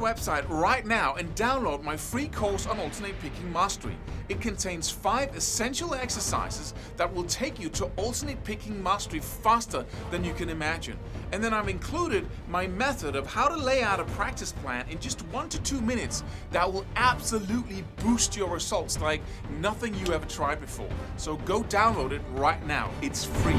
website right now and download my free course on alternate picking mastery. It contains 5 essential exercises that will take you to alternate picking mastery faster than you can imagine. And then I've included my method of how to lay out a practice plan in just 1 to 2 minutes that will absolutely boost your results like nothing you ever tried before. So go download it right now. It's free.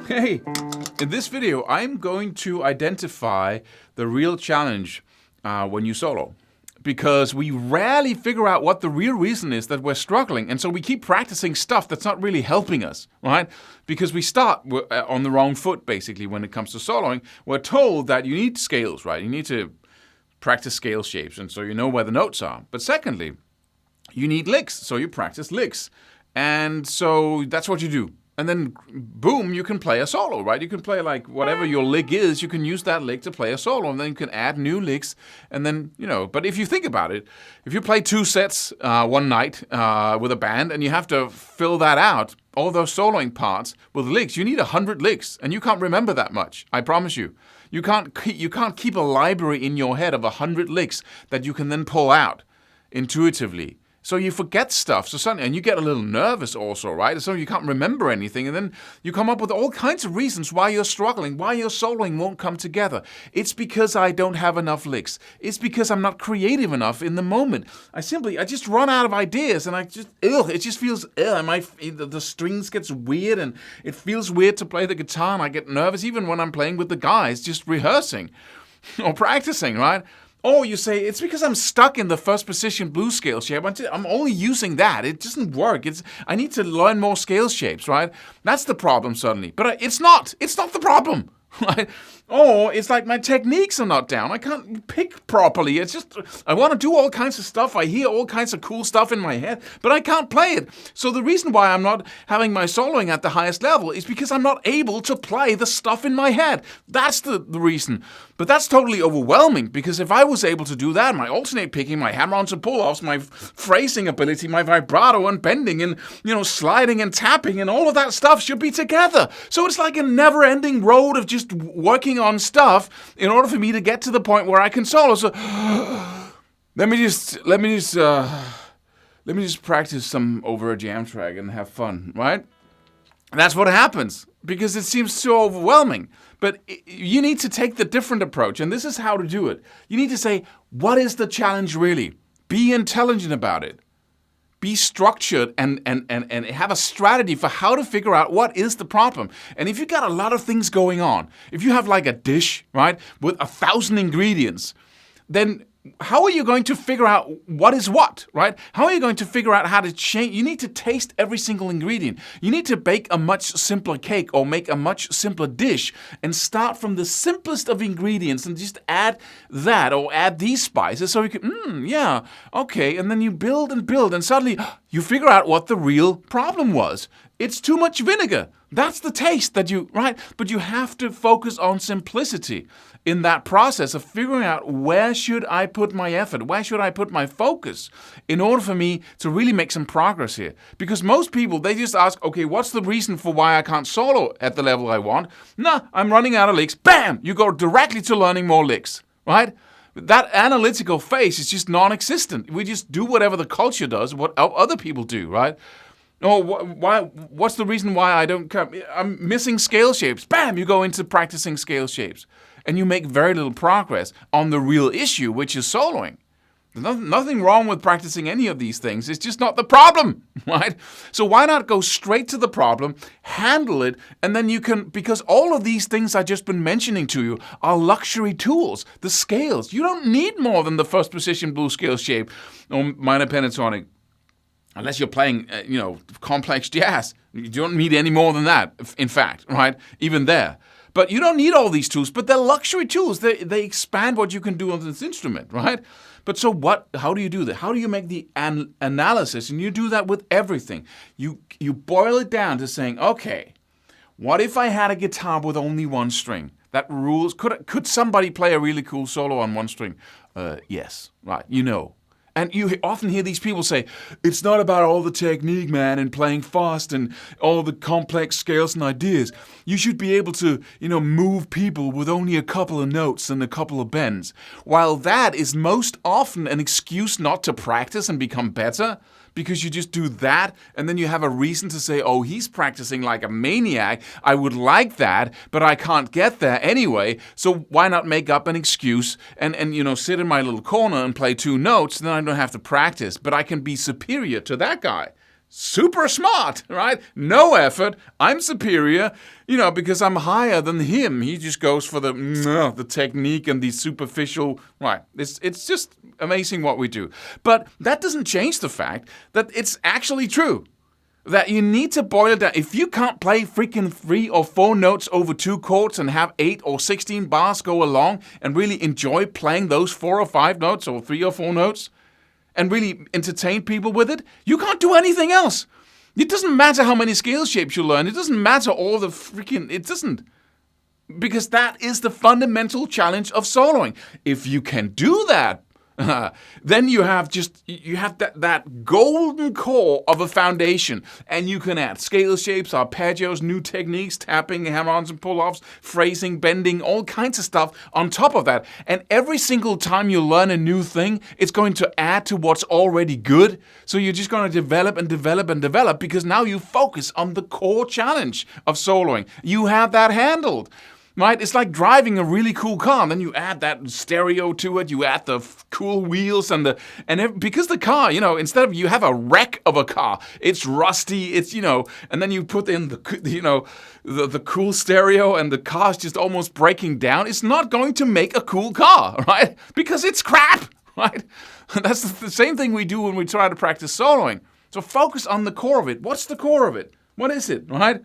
Hey, in this video, I'm going to identify the real challenge when you solo. Because we rarely figure out what the real reason is that we're struggling. And so we keep practicing stuff that's not really helping us, right? Because we start on the wrong foot, basically, when it comes to soloing. We're told that you need scales, right? You need to practice scale shapes, and so you know where the notes are. But secondly, you need licks, so you practice licks. And so that's what you do. And then, boom, you can play a solo, right? You can play like whatever your lick is, you can use that lick to play a solo, and then you can add new licks, and then, but if you think about it, if you play 2 sets one night with a band, and you have to fill that out, all those soloing parts with licks, you need 100 licks, and you can't remember that much, I promise you. You can't keep a library in your head of 100 licks that you can then pull out intuitively. So you forget stuff, and you get a little nervous also, right? So you can't remember anything, and then you come up with all kinds of reasons why you're struggling, why your soloing won't come together. It's because I don't have enough licks. It's because I'm not creative enough in the moment. I just run out of ideas, and it just feels, the strings gets weird, and it feels weird to play the guitar, and I get nervous even when I'm playing with the guys, just rehearsing or practicing, right? Or you say, it's because I'm stuck in the first position blues scale shape. I'm only using that. It doesn't work. I need to learn more scale shapes, right? That's the problem suddenly. But it's not. It's not the problem, right? Or it's like my techniques are not down. I can't pick properly. It's just, I want to do all kinds of stuff. I hear all kinds of cool stuff in my head, but I can't play it. So the reason why I'm not having my soloing at the highest level is because I'm not able to play the stuff in my head. That's the reason. But that's totally overwhelming, because if I was able to do that, my alternate picking, my hammer-ons and pull-offs, my phrasing ability, my vibrato and bending and, sliding and tapping and all of that stuff should be together. So it's like a never-ending road of just working on stuff in order for me to get to the point where I can solo. So let me just practice some over a jam track and have fun, right? And that's what happens, because it seems so overwhelming. But you need to take the different approach, and this is how to do it. You need to say, what is the challenge really? Be intelligent about it. Be structured and have a strategy for how to figure out what is the problem. And if you got a lot of things going on, if you have like a dish, right, with 1,000 ingredients, then how are you going to figure out what is what, right? How are you going to figure out how to change? You need to taste every single ingredient. You need to bake a much simpler cake or make a much simpler dish and start from the simplest of ingredients and just add that or add these spices so you can, yeah, okay. And then you build and build, and suddenly you figure out what the real problem was. It's too much vinegar. That's the taste right? But you have to focus on simplicity in that process of figuring out, where should I put my effort? Where should I put my focus in order for me to really make some progress here? Because most people, they just ask, okay, what's the reason for why I can't solo at the level I want? Nah, I'm running out of licks. Bam! You go directly to learning more licks, right? That analytical phase is just non-existent. We just do whatever the culture does, what other people do, right? Oh, what's the reason why I don't come? I'm missing scale shapes. Bam! You go into practicing scale shapes. And you make very little progress on the real issue, which is soloing. There's nothing wrong with practicing any of these things. It's just not the problem, right? So why not go straight to the problem, handle it, and then you can, because all of these things I've just been mentioning to you are luxury tools. The scales. You don't need more than the first position blues scale shape or minor pentatonic. Unless you're playing, complex jazz. You don't need any more than that, in fact, right? Even there. But you don't need all these tools, but they're luxury tools. They expand what you can do on this instrument, right? But so what? How do you do that? How do you make the analysis? And you do that with everything. You boil it down to saying, okay, what if I had a guitar with only one string? That rules. Could somebody play a really cool solo on one string? Yes, right, And you often hear these people say, it's not about all the technique, man, and playing fast and all the complex scales and ideas. You should be able to, move people with only a couple of notes and a couple of bends. While that is most often an excuse not to practice and become better, because you just do that, and then you have a reason to say, oh, he's practicing like a maniac. I would like that, but I can't get there anyway, so why not make up an excuse and sit in my little corner and play 2 notes, then I don't have to practice, but I can be superior to that guy. Super smart, right? No effort. I'm superior, because I'm higher than him. He just goes for the technique and the superficial, right? It's just amazing what we do. But that doesn't change the fact that it's actually true. That you need to boil it down. If you can't play freaking 3 or 4 notes over 2 chords and have 8 or 16 bars go along and really enjoy playing those 4 or 5 notes or 3 or 4 notes, and really entertain people with it, you can't do anything else. It doesn't matter how many scale shapes you learn. It doesn't matter all the it doesn't. Because that is the fundamental challenge of soloing. If you can do that, then you have that golden core of a foundation, and you can add scale shapes, arpeggios, new techniques, tapping, hammer-ons and pull-offs, phrasing, bending, all kinds of stuff on top of that. And every single time you learn a new thing, it's going to add to what's already good. So you're just going to develop and develop and develop, because now you focus on the core challenge of soloing. You have that handled. Right? It's like driving a really cool car, and then you add that stereo to it, you add the cool wheels, because the car, instead of you have a wreck of a car, it's rusty, it's, and then you put in the cool stereo, and the car's just almost breaking down. It's not going to make a cool car, right? Because it's crap, right? That's the same thing we do when we try to practice soloing. So focus on the core of it. What's the core of it? What is it, right?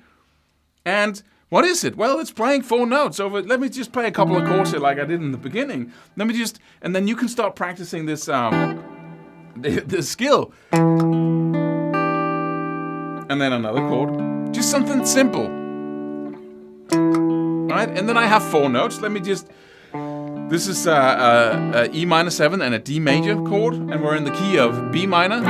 And what is it? Well, it's playing 4 notes over. Let me just play a couple of chords here like I did in the beginning. And then you can start practicing this this skill. And then another chord. Just something simple. Right? And then I have 4 notes. This is a E minor 7 and a D major chord, and we're in the key of B minor.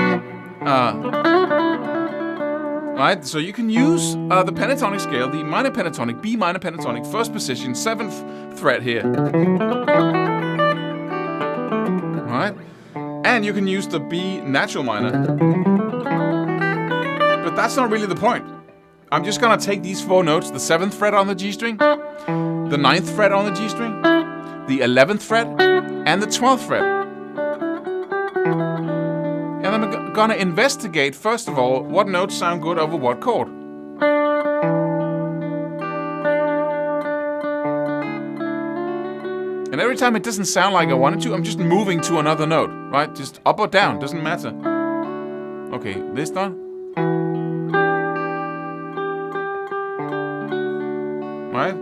Right, so you can use the pentatonic scale, the minor pentatonic, B minor pentatonic, 1st position, 7th fret here. Right, and you can use the B natural minor. But that's not really the point. I'm just gonna take these 4 notes, the 7th fret on the G string, the 9th fret on the G string, the 11th fret, and the 12th fret. And I'm going to investigate, first of all, what notes sound good over what chord. And every time it doesn't sound like I wanted to, I'm just moving to another note, right? Just up or down, doesn't matter. Okay, this done. Right?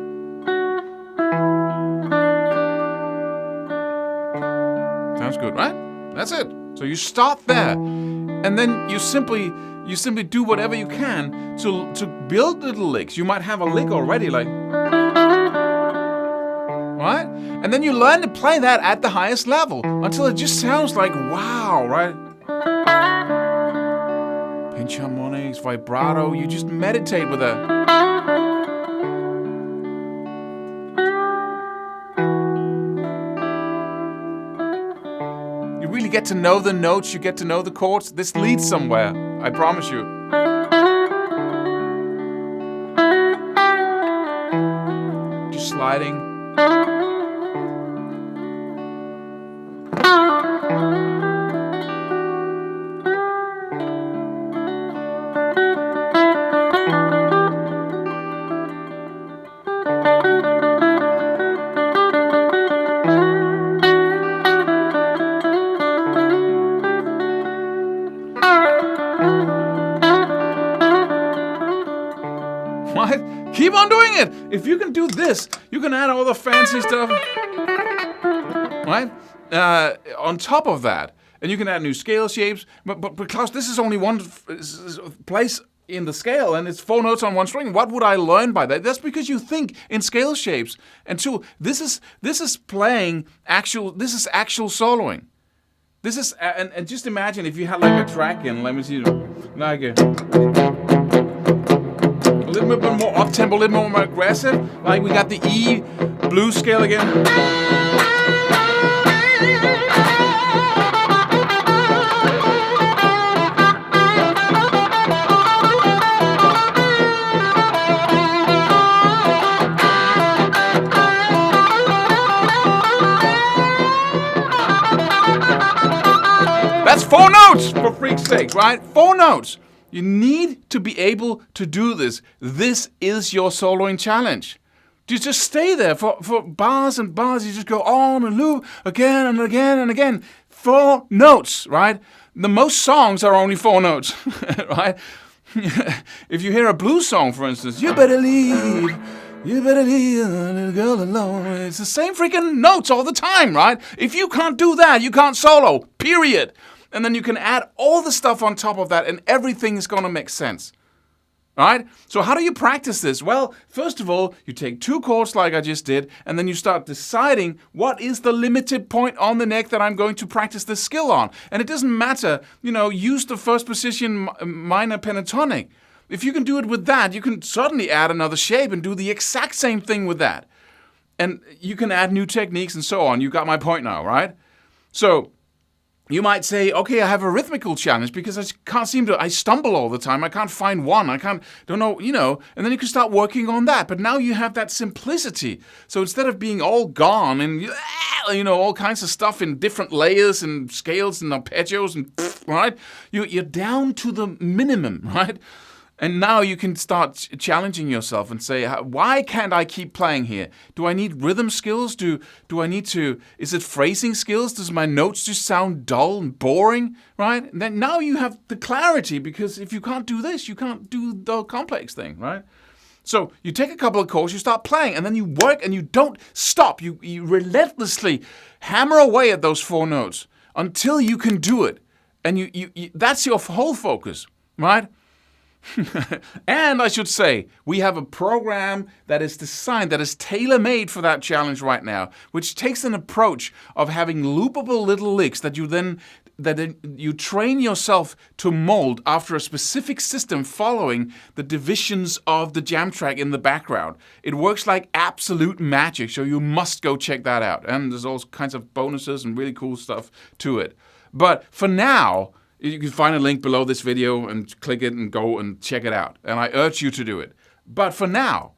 Sounds good, right? That's it. So you start there, and then you simply do whatever you can to build little licks. You might have a lick already, like, right? And then you learn to play that at the highest level until it just sounds like wow, right? Pinch harmonics, vibrato, you just meditate with that. You get to know the notes, you get to know the chords. This leads somewhere, I promise you. Just sliding. Keep on doing it. If you can do this, you can add all the fancy stuff, right? On top of that, and you can add new scale shapes. But Claus, this is only one place in the scale, and it's 4 notes on 1 string. What would I learn by that? That's because you think in scale shapes. And 2, this is playing actual. This is actual soloing. This is, and just imagine if you had like a track in, let me see, like a little bit more up-tempo, a little more aggressive. Like we got the E blues scale again. That's 4 notes, for freak's sake, right? 4 notes. You need to be able to do this. This is your soloing challenge. You just stay there for bars and bars. You just go on and loop again and again and again. 4 notes, right? The most songs are only 4 notes, right? If you hear a blues song, for instance, you better leave a little girl alone. It's the same freaking notes all the time, right? If you can't do that, you can't solo, period. And then you can add all the stuff on top of that and everything is going to make sense. All right? So how do you practice this? Well, first of all, you take 2 chords like I just did, and then you start deciding what is the limited point on the neck that I'm going to practice this skill on. And it doesn't matter, use the first position minor pentatonic. If you can do it with that, you can certainly add another shape and do the exact same thing with that. And you can add new techniques and so on. You got my point now, right? So you might say, okay, I have a rhythmical challenge because I stumble all the time. I can't find one. Don't know, and then you can start working on that. But now you have that simplicity. So instead of being all gone and, all kinds of stuff in different layers and scales and arpeggios and, right? You're down to the minimum, right? And now you can start challenging yourself and say, why can't I keep playing here? Do I need rhythm skills? Do I need to, is it phrasing skills? Does my notes just sound dull and boring, right? And then now you have the clarity, because if you can't do this, you can't do the complex thing, right? So you take a couple of chords, you start playing, and then you work and you don't stop. You relentlessly hammer away at those 4 notes until you can do it. And you that's your whole focus, right? And I should say, we have a program that is designed, that is tailor-made for that challenge right now, which takes an approach of having loopable little licks that you train yourself to mold after a specific system following the divisions of the jam track in the background. It works like absolute magic, so you must go check that out. And there's all kinds of bonuses and really cool stuff to it. But for now, you can find a link below this video and click it and go and check it out. And I urge you to do it. But for now,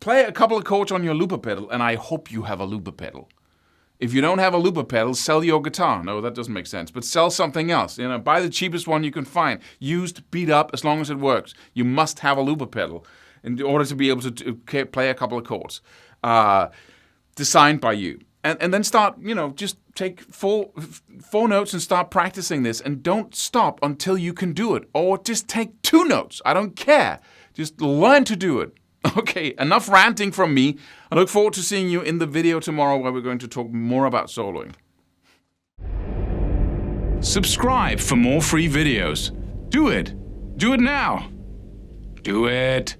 play a couple of chords on your looper pedal, and I hope you have a looper pedal. If you don't have a looper pedal, sell your guitar. No, that doesn't make sense. But sell something else. Buy the cheapest one you can find. Used, beat up, as long as it works. You must have a looper pedal in order to be able to play a couple of chords designed by you. And then start, just take four notes and start practicing this. And don't stop until you can do it. Or just take 2 notes. I don't care. Just learn to do it. Okay, enough ranting from me. I look forward to seeing you in the video tomorrow where we're going to talk more about soloing. Subscribe for more free videos. Do it. Do it now. Do it.